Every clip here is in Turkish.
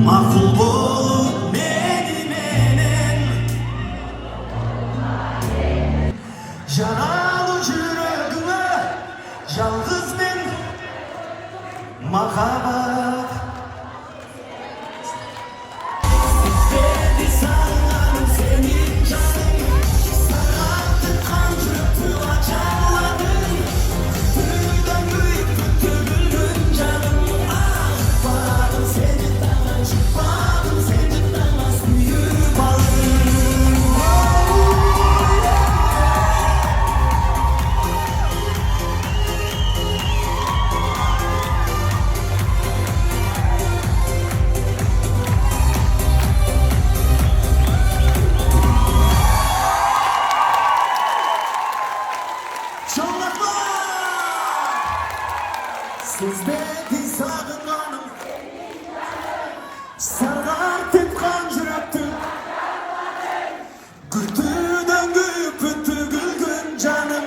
Mahvul bolup benim yaralı yüreğime yalnız ben makabat seni canım sararttı kancırttı açarladın Tüyden büyük tübülgün canım ah varım seni çıkmadım senden az büyük balım Çolaklar sizdeki sağınlanım sarartıp kancırattım Gürtüden güyüp öttü gülgün canım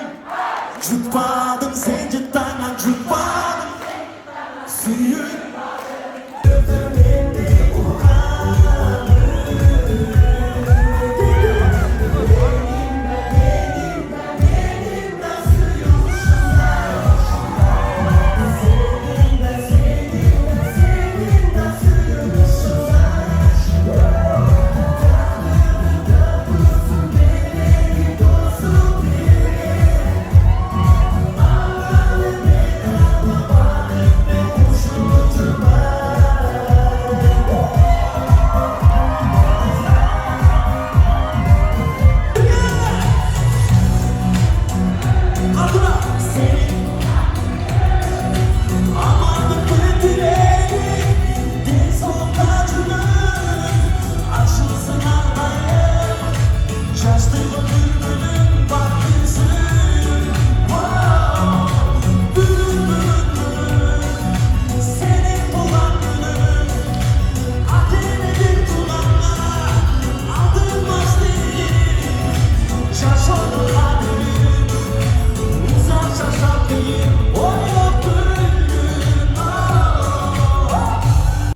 Cutmadım sen cidden cutmadım Suyun Just